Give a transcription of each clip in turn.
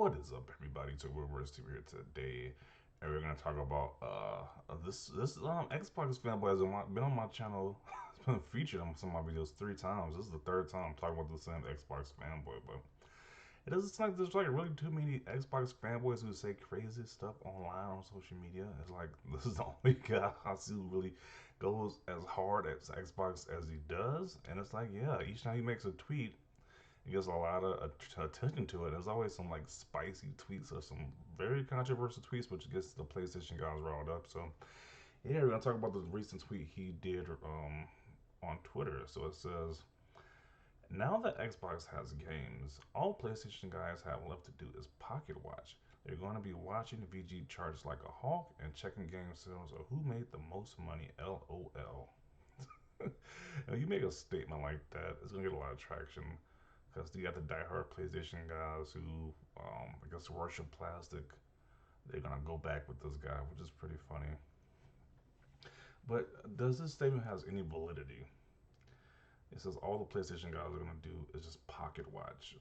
What is up, everybody? To Reverse TV here today, and we're gonna talk about this Xbox fanboy has been on my channel. It's been featured on some of my videos 3 times. This is the third time I'm talking about the same Xbox fanboy, but it doesn't seem like there's like really too many Xbox fanboys who say crazy stuff online on social media. It's like this is the only guy I see who really goes as hard at Xbox as he does, and it's like yeah, each time he makes a tweet it gets a lot of attention to it. There's always some like spicy tweets or some very controversial tweets, which gets the PlayStation guys riled up. So yeah, we're gonna talk about the recent tweet he did on Twitter. So it says, "Now that Xbox has games, all PlayStation guys have left to do is pocket watch. They're going to be watching VG charts like a hawk and checking game sales or who made the most money. LOL." You make a statement like that, it's gonna get a lot of traction because you got the diehard PlayStation guys who, I guess, worship plastic. They're gonna go back with this guy, which is pretty funny. But does this statement has any validity? It says all the PlayStation guys are gonna do is just pocket watch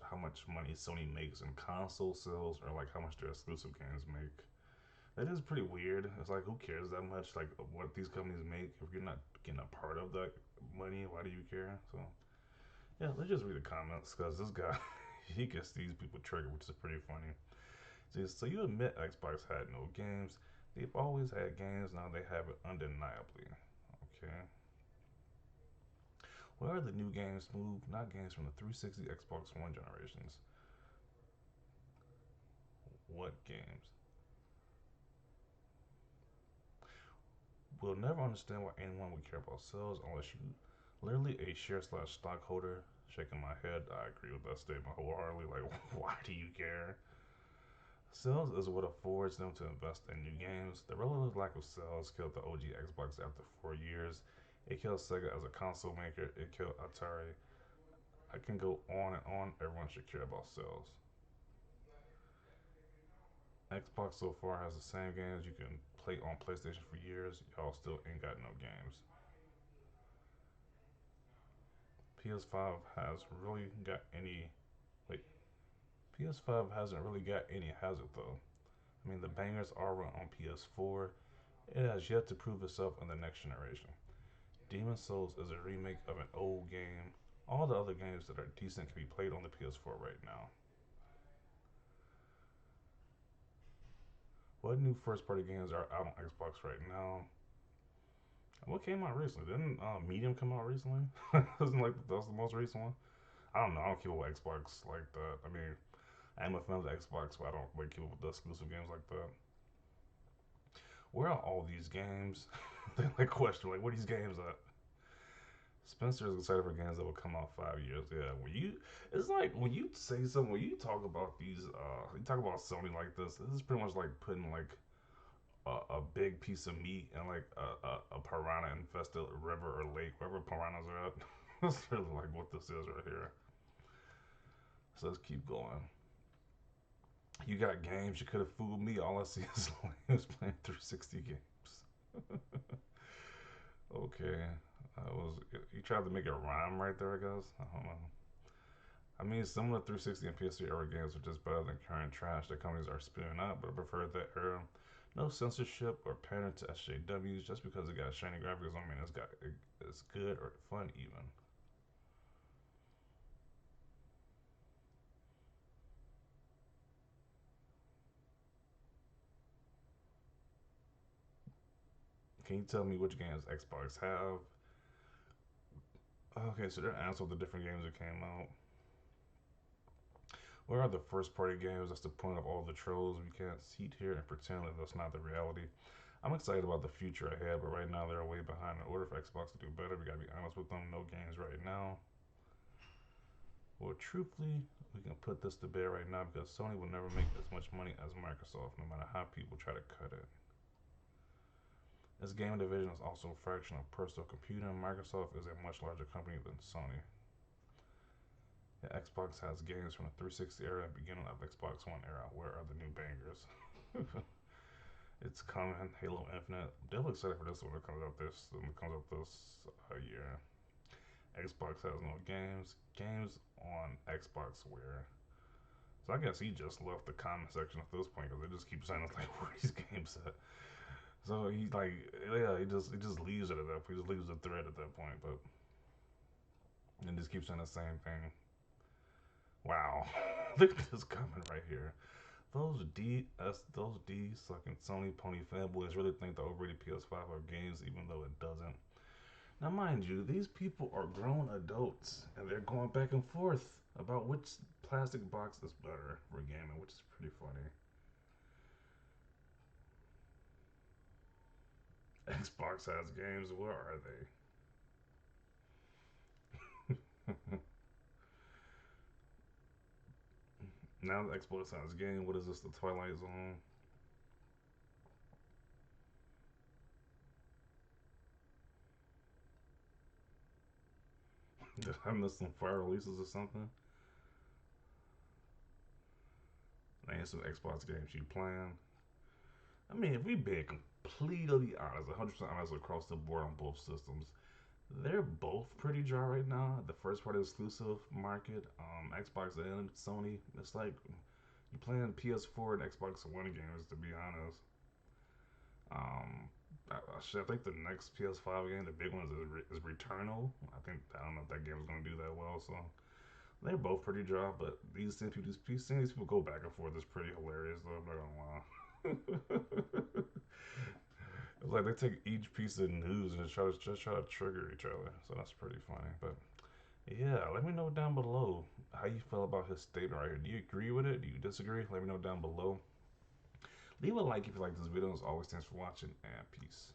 how much money Sony makes in console sales, or like how much their exclusive games make. That is pretty weird. It's like who cares that much? Like what these companies make if you're not getting a part of that money, why do you care? So yeah, let's just read the comments because this guy he gets these people triggered, which is pretty funny. So you admit Xbox had no games. They've always had games. Now they have it undeniably. Okay. Where are the new games moved? Not games from the 360 Xbox One generations. What games? We'll never understand why anyone would care about sales unless you literally a share slash stockholder. Shaking my head, I agree with that statement wholeheartedly. Like, why do you care? Sales is what affords them to invest in new games. The relative lack of sales killed the OG Xbox after 4 years. It killed Sega as a console maker. It killed Atari. I can go on and on. Everyone should care about sales. Xbox so far has the same games you can play on PlayStation for years. Y'all still ain't got no games. PS5 has really got any. Wait, PS5 hasn't really got any, has it though? I mean, the bangers are run on PS4. It has yet to prove itself in the next generation. Demon Souls is a remake of an old game. All the other games that are decent can be played on the PS4 right now. What new first party games are out on Xbox right now? What came out recently? Didn't Medium come out recently? Isn't like that was the most recent one? I don't know. I don't keep up with Xbox like that. I mean, I am a fan of the Xbox, but I don't like keep up with the exclusive games like that. Where are all these games? They like question like, where are these games at? Spencer is excited for games that will come out 5 years. Yeah, it's like when you say something, when you talk about you talk about Sony like this is pretty much like putting like a big piece of meat in like a piranha infested river or lake, wherever piranhas are at. That's really like what this is right here. So let's keep going. You got games, you could have fooled me. All I see is Lions playing 360 games. Okay. I was you tried to make it rhyme right there, I guess. I don't know. I mean, some of the 360 and PS3 era games are just better than current trash that companies are spewing out, but I prefer that era. No censorship or pattern to SJWs. Just because it got shiny graphics, I mean it's good or fun even. Can you tell me which games Xbox have? Okay, so they're answering the different games that came out. Where are the first party games? That's the point of all the trolls. We can't sit here and pretend that that's not the reality. I'm excited about the future ahead, but right now they're way behind. In order for Xbox to do better, we gotta be honest with them. No games right now. Well, truthfully, we can put this to bed right now because Sony will never make as much money as Microsoft, no matter how people try to cut it. This game division is also a fraction of personal computing. Microsoft is a much larger company than Sony. The Xbox has games from the 360 era and beginning of Xbox One era. Where are the new bangers? It's coming. Halo Infinite. I'm definitely excited for this one. It comes out year. Xbox has no games. Games on Xbox where So I guess he just left the comment section at this point because they just keep saying it's like where these games at. So he like yeah he just leaves it at that point. He just leaves the thread at that point, but and just keeps saying the same thing. Wow, look at this comment right here. Those D sucking Sony pony fanboys really think the overrated PS5 are games, even though it doesn't. Now, mind you, these people are grown adults, and they're going back and forth about which plastic box is better for gaming, which is pretty funny. Xbox has games. Where are they? Now the Xbox has game. What is this? The Twilight Zone. Did I miss some fire releases or something? Name some Xbox games you playing. I mean, if we being completely honest, 100% honest across the board on both systems, they're both pretty dry right now. The first party exclusive market, Xbox and Sony, it's like you playing PS4 and Xbox One games. To be honest, I think the next PS5 game, the big one, is Returnal. I don't know if that game is gonna do that well. So they're both pretty dry, but seeing these people go back and forth is pretty hilarious. Though I'm not gonna lie. It's like they take each piece of news and try to trigger each other. So that's pretty funny. But yeah, let me know down below how you feel about his statement right here. Do you agree with it? Do you disagree? Let me know down below. Leave a like if you like this video. As always, thanks for watching and peace.